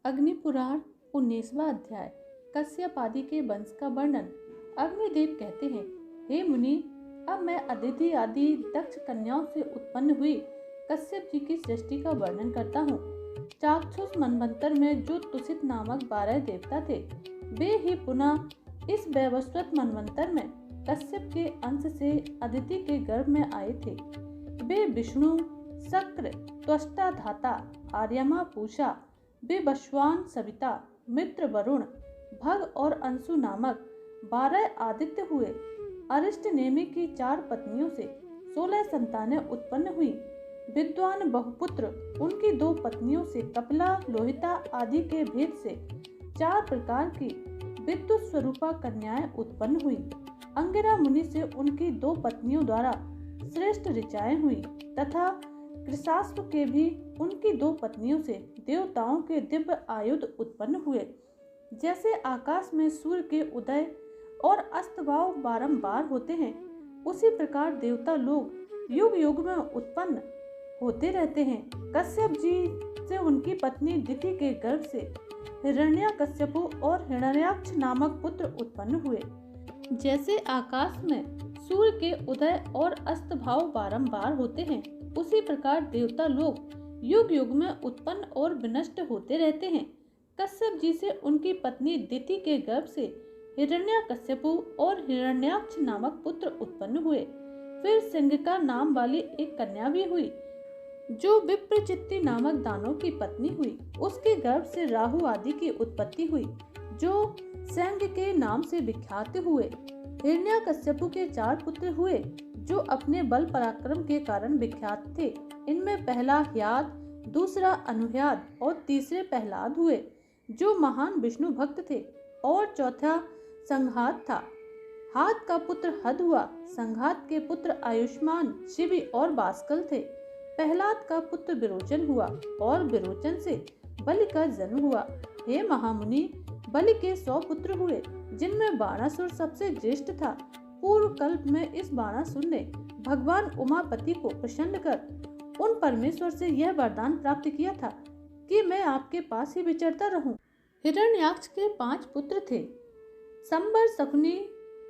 अग्निपुराण 19वां अध्याय। कश्यप आदि के वंश का वर्णन। अग्निदेव कहते हैं, हे मुनि, अब मैं अदिति आदि दक्ष कन्याओं से उत्पन्न हुई कश्यप जी की सृष्टि का वर्णन करता हूँ। चाक्षुष मनवंतर में जो तुषित नामक 12 देवता थे, वे ही पुनः इस वैवस्वत मनवंतर में कश्यप के अंश से अदिति के गर्भ में आए थे। वे विष्णु, शक्र, त्वष्टा धाता, आर्यमा पूषा, विवस्वान सविता, मित्र वरुण, भग और अंशु नामक 12 आदित्य हुए। अरिष्ट नेमि की 4 पत्नियों से 16 संतानें उत्पन्न हुई। विद्वान बहुपुत्र उनकी 2 पत्नियों से कपिला, लोहिता आदि के भेद से 4 प्रकार की विद्युत स्वरूपा कन्याएं उत्पन्न हुई। अंगिरा मुनि से उनकी 2 पत्नियों द्वारा श्रेष्ठ ऋचाएं हुई तथा कृशाश्व के भी उनकी 2 पत्नियों से देवताओं के दिव्य आयुध उत्पन्न हुए। जैसे आकाश में सूर्य के उदय और अस्तभाव बारंबार होते हैं, उसी प्रकार देवता लोग युग युग में उत्पन्न होते रहते हैं। कश्यप जी से उनकी पत्नी दिति के गर्भ से हिरण्याकश्यपु और हिरण्याक्ष नामक पुत्र उत्पन्न हुए। जैसे आकाश में सूर्य के उदय और अस्तभाव बारंबार होते हैं, उसी प्रकार देवता लोग युग युग में उत्पन्न और विनष्ट होते रहते हैं। कश्यप जी से उनकी पत्नी दिति के गर्भ से हिरण्याकश्यपु और हिरण्याक्ष नामक पुत्र उत्पन्न हुए। फिर सिंगिका नाम वाली एक कन्या भी हुई, जो विप्रचित्ति नामक दानव की पत्नी हुई। उसके गर्भ से राहु आदि की उत्पत्ति हुई, जो सैंग के नाम से विख्यात हुए। हिरण्याकश्यपु के 4 पुत्र हुए, जो अपने बल पराक्रम के कारण विख्यात थे। इनमें पहला ह्याद, दूसरा अनुह्याद और तीसरे प्रहलाद हुए, जो महान विष्णु भक्त थे, और चौथा संघात था। हाद का पुत्र हद हुआ। संघात के पुत्र आयुष्मान, शिवी और बास्कल थे। प्रहलाद का पुत्र विरोचन हुआ और विरोचन से बलि का जन्म हुआ। हे महामुनि, बलि के 100 पुत्र हुए, जिनमें बाणासुर सबसे ज्येष्ठ था। पूर्व कल्प में इस बाणासुर ने भगवान उमापति को प्रसन्न कर उन परमेश्वर से यह वरदान प्राप्त किया था कि मैं आपके पास ही विचरता रहूं। हिरण्याक्ष के 5 पुत्र थे, संबर, शकुनी,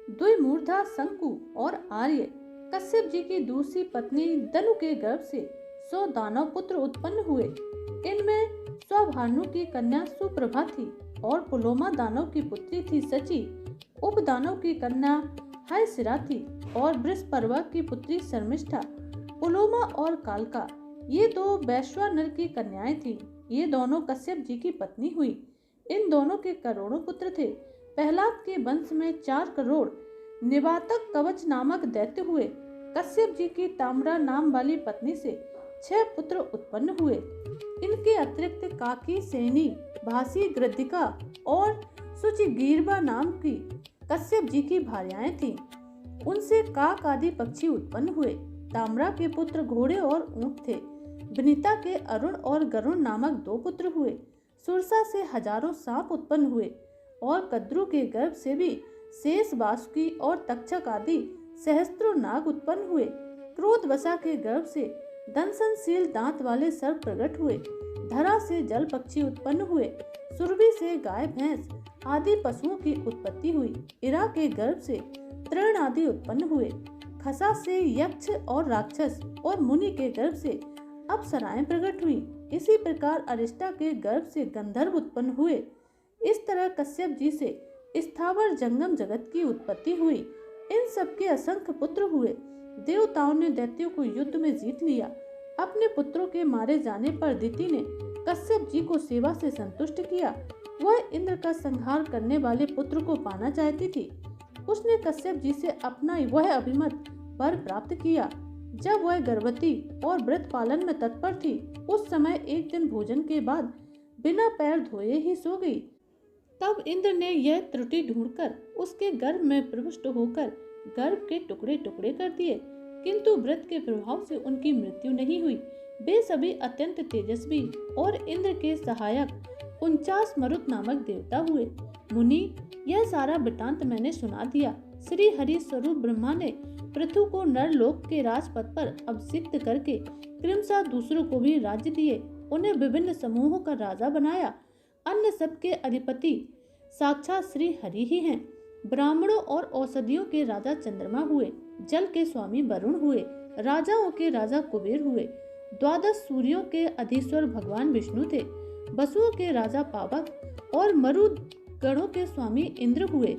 द्विमूर्धा, शंकु और आर्य। कश्यप जी की दूसरी पत्नी दनु के गर्भ से 100 दानव पुत्र उत्पन्न हुए। इनमें स्वभानु की कन्या सुप्रभा थी और पुलोमा दानव की पुत्री थी सची। उपदानव की कन्या हायसिरा थी और बृहस्पति की पुत्री शर्मिष्ठा। पुलोमा और कालका ये 2 वैश्वानर की कन्याएं थीं। ये दोनों कश्यप जी की पत्नी हुई। इन दोनों के करोड़ों पुत्र थे। प्रहलाद के वंश में 4 करोड़ निवातक कवच नामक दैत्य हुए। कश्यप जी की ताम्रा नाम वाली पत्नी से 6 पुत्र उत्पन्न हुए। इनके अतिरिक्त काकी, सेनी, भासी, गृद्धिका और सुचिगीर्वा नाम की कश्यप जी की भार्याएं थीं। उनसे काक आदि पक्षी उत्पन्न हुए। ताम्रा के पुत्र घोड़े और ऊंट थे। विनीता के अरुण और गरुण नामक 2 पुत्र हुए। सुरसा से हजारों सांप उत्पन्न हुए और कद्रु के गर्भ से भी शेष, वासुकी और तक्षक आदि सहस्त्रों नाग उत्पन्न हुए। क्रोधवशा के गर्भ से दंसनशील दांत वाले सर्प प्रकट हुए। धरा से जल पक्षी उत्पन्न हुए। सुरभि से गाय, भैंस आदि पशुओं की उत्पत्ति हुई। इरा के गर्भ से तृण आदि उत्पन्न हुए। खसा से यक्ष और राक्षस और मुनि के गर्भ से अप्सराएं प्रकट हुई। इसी प्रकार अरिष्टा के गर्भ से गंधर्व उत्पन्न हुए। इस तरह कश्यप जी से स्थावर जंगम जगत की उत्पत्ति हुई। इन सबके असंख्य पुत्र हुए। देवताओं ने दैत्यों को युद्ध में जीत लिया। अपने पुत्रों के मारे जाने पर दिति ने कश्यप जी को सेवा से संतुष्ट किया। वह इंद्र का संहार करने वाले पुत्र को पाना चाहती थी। उसने कश्यप जी से अपना वह अभिमत वर प्राप्त किया। जब वह गर्भवती और व्रत पालन में तत्पर थी, उस समय एक दिन भोजन के बाद बिना पैर धोए ही सो गई। तब इंद्र ने यह त्रुटि ढूंढकर उसके गर्भ में प्रविष्ट होकर गर्भ के टुकड़े टुकड़े कर दिए, किंतु व्रत के प्रभाव से उनकी मृत्यु नहीं हुई। वे सभी अत्यंत तेजस्वी और इंद्र के सहायक 49 मरुत नामक देवता हुए। मुनि, यह सारा वृतांत मैंने सुना दिया। श्री हरि स्वरूप ब्रह्मा ने पृथु को नरलोक के राजपद पर अभिषिक्त करके क्रमशः दूसरों को भी राज्य दिए। उन्हें विभिन्न समूहों का राजा बनाया। अन्य सबके अधिपति साक्षात श्री हरि ही हैं। ब्राह्मणों और औषधियों के राजा चंद्रमा हुए, जल के स्वामी वरुण हुए, राजाओं के राजा कुबेर हुए, 12 सूर्यों के अधीश्वर भगवान विष्णु थे, वसुओं के राजा पावक और मरुदगणों के स्वामी इंद्र हुए,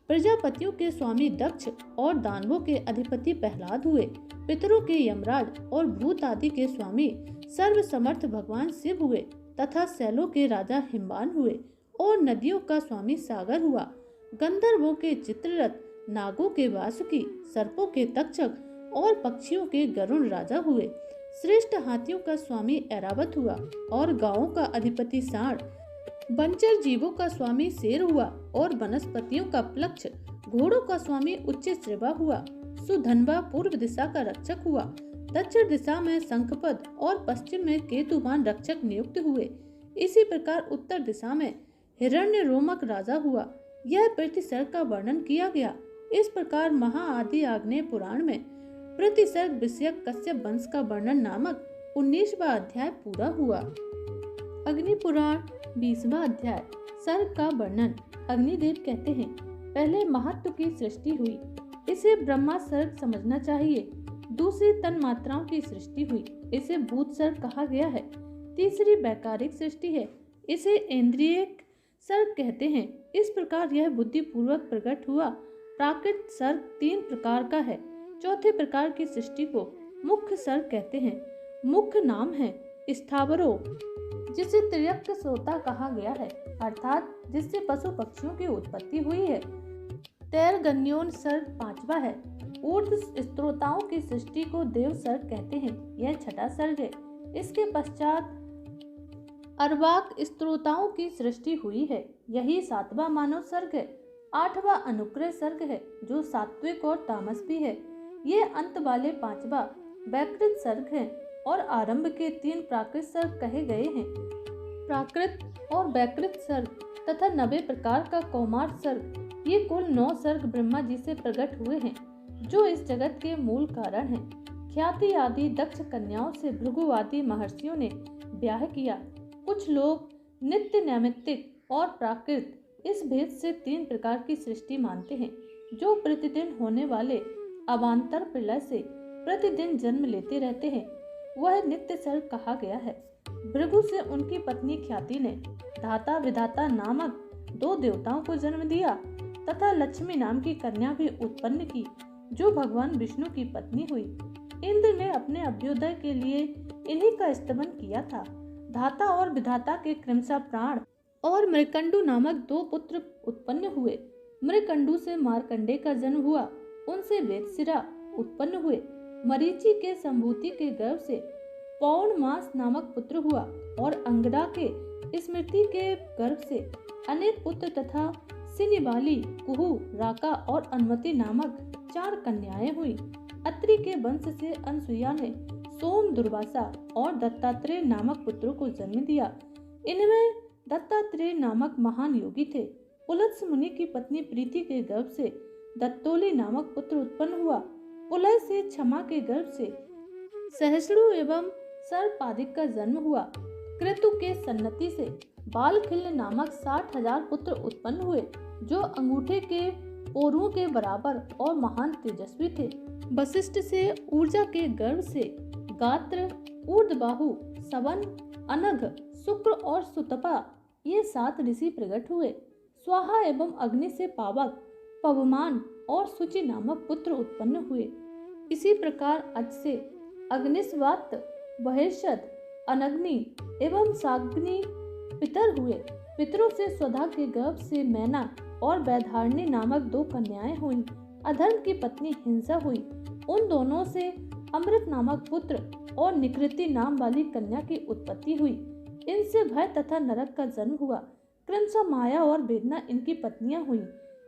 प्रजापतियों के स्वामी दक्ष और दानवों के अधिपति प्रहलाद हुए, पितरों के यमराज और भूत आदि के स्वामी सर्वसमर्थ भगवान शिव हुए, तथा शैलों के राजा हिमवान हुए और नदियों का स्वामी सागर हुआ। गंधर्वों के चित्ररथ, नागों के वासुकी, सर्पों के तक्षक और पक्षियों के गरुण राजा हुए। श्रेष्ठ हाथियों का स्वामी ऐरावत हुआ और गांवों का अधिपति सांड, बंचर जीवों का स्वामी शेर हुआ और वनस्पतियों का प्लक्ष, घोड़ों का स्वामी उच्चश्रवा हुआ। सुधन्वा पूर्व दिशा का रक्षक हुआ, दक्षिण दिशा में शंखपद और पश्चिम में केतुमान रक्षक नियुक्त हुए। इसी प्रकार उत्तर दिशा में हिरण्य रोमक राजा हुआ। यह प्रतिसर्ग का वर्णन किया गया। इस प्रकार महाआदि आग्नेय पुराण में प्रतिसर्ग विषयक कश्यप वंश का वर्णन नामक 19वां अध्याय पूरा हुआ। अग्नि पुराण 20वां अध्याय, सर्ग का वर्णन। अग्निदेव कहते हैं, पहले महत्व की सृष्टि हुई, इसे ब्रह्मा सर्ग समझना चाहिए। दूसरी तन मात्राओं की सृष्टि हुई, इसे भूत सर्ग कहा गया है। तीसरी वैकारिक सृष्टि है, इसे इंद्रियक सर्ग कहते हैं। इस प्रकार यह बुद्धि पूर्वक प्रकट हुआ। प्राकृत सर्ग 3 प्रकार का है। चौथे प्रकार की सृष्टि को मुख्य सर्ग कहते हैं। मुख्य नाम है स्थावरो, जिसे त्र्यक श्रोता कहा गया है, अर्थात जिससे पशु पक्षियों की उत्पत्ति हुई है। तैरगन्योन सर्ग 5वां है। ऊर्ध्व स्त्रोताओं की सृष्टि को देव सर्ग कहते हैं, यह छठा सर्ग है। इसके पश्चात अर्वाक स्त्रोताओं की सृष्टि हुई है, यही 7वां मानव सर्ग है। 8वां अनुग्रह सर्ग है, जो सात्विक और तामस भी है। ये अंत वाले 5वां वैकृत सर्ग है और आरंभ के 3 प्राकृत सर्ग कहे गए हैं। प्राकृत और वैकृत सर्ग तथा 90 प्रकार का कौमार सर्ग, ये कुल 9 सर्ग ब्रह्मा जी से प्रकट हुए हैं, जो इस जगत के मूल कारण हैं। ख्याति आदि दक्ष कन्याओं से भृगु आदि महर्षियों ने ब्याह किया। कुछ लोग नित्य नैमित्तिक और प्राकृत इस भेद से 3 प्रकार की सृष्टि मानते हैं, जो प्रतिदिन होने वाले अवान्तर प्रलय से प्रतिदिन जन्म लेते रहते हैं। वह नित्य सर्ग कहा गया है। भृगु से उनकी पत्नी ख्याति ने धाता विधाता नामक 2 देवताओं को जन्म दिया तथा लक्ष्मी नाम की कन्या भी उत्पन्न की, जो भगवान विष्णु की पत्नी हुई। इंद्र ने अपने अभ्युदय के लिए इन्हीं का स्तमन किया था। धाता और विधाता के क्रमशः प्राण और मृकंडु नामक 2 पुत्र उत्पन्न हुए। मृकंडु से मार्कंडे का जन्म हुआ, उनसे वेदशिरा उत्पन्न हुए। मरीचि के संभूति के गर्भ से पौर्णमास नामक पुत्र हुआ और अंगदा के स्मृति के गर्भ से अनेक पुत्र तथा सिनिबाली, कुहू, राका और अनुमति नामक 4 कन्याएं हुई। अत्रि के वंश से अनसुईया ने सोम, दुर्वासा और दत्तात्रेय नामक पुत्रों को जन्म दिया। इनमें दत्तात्रेय नामक महान योगी थे। पुलत्स मुनि की पत्नी प्रीति के गर्भ से दत्तोली नामक पुत्र उत्पन्न हुआ। पुलय से क्षमा के गर्भ से सहस्रु एवं सर्पादिक का जन्म हुआ। क्रतु के सन्नति से बालखिल्य नामक 60,000 पुत्र उत्पन्न हुए, जो अंगूठे के पोरुओं के बराबर और महान तेजस्वी थे। वशिष्ठ से ऊर्जा के गर्भ से गात्र, ऊर्ध्वबाहु, सवन, अनघ, शुक्र और सुतपा, ये 7 ऋषि प्रकट हुए। स्वाहा एवं अग्नि से पावक, पवमान और शुचि नामक पुत्र उत्पन्न हुए। इसी प्रकार अज से अग्निस्वात, बहिर्षद, अनग्नि एवं साग्नि पितर हुए। पितरों से स्वधा के गर्भ से मैना और वैधारणी नामक 2 कन्याएं हुई। अधर्म की पत्नी हिंसा हुई। उन दोनों से अमृत नामक पुत्र और निकृति नाम वाली कन्या की उत्पत्ति हुई। इनसे भय तथा नरक का जन्म हुआ। क्रमशः माया और वेदना इनकी पत्नियां हुई।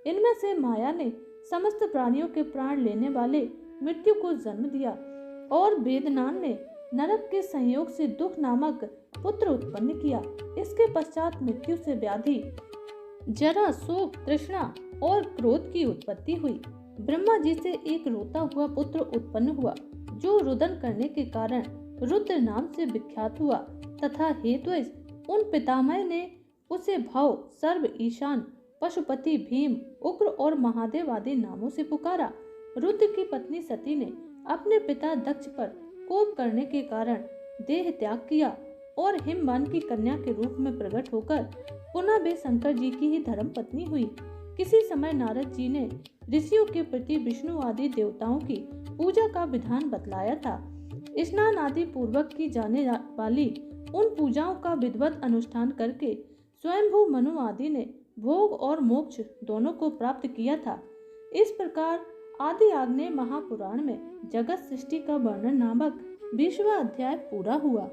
इनमें से माया ने समस्त प्राणियों के प्राण लेने वाले मृत्यु को जन्म दिया और वेदनान ने नरक के संयोग से दुख नामक पुत्र उत्पन्न किया। इसके पश्चात मृत्यु से व्याधि, जरा, शोक, तृष्णा और क्रोध की उत्पत्ति हुई। ब्रह्मा जी से एक रोता हुआ पुत्र उत्पन्न हुआ, जो रुदन करने के कारण रुद्र नाम से विख्यात हुआ तथा हेतु उन पितामह ने उसे भव, सर्व, ईशान, पशुपति, भीम, उग्र और महादेव आदि नामों से पुकारा। रुद्र की पत्नी सती ने अपने पिता दक्ष पर कोप करने के कारण देह त्याग किया और हिमवान की कन्या के रूप में प्रकट होकर पुनः वे शंकर जी की ही धर्म पत्नी हुई। किसी समय नारद जी ने ऋषियों के प्रति विष्णु आदि देवताओं की पूजा का विधान बतलाया था। स्नान आदि पूर्वक की जाने वाली उन पूजाओं का विधिवत अनुष्ठान करके स्वयंभू मनु आदि ने भोग और मोक्ष दोनों को प्राप्त किया था। इस प्रकार आदि आग्नेय महापुराण में जगत सृष्टि का वर्णन नामक 20वां अध्याय पूरा हुआ।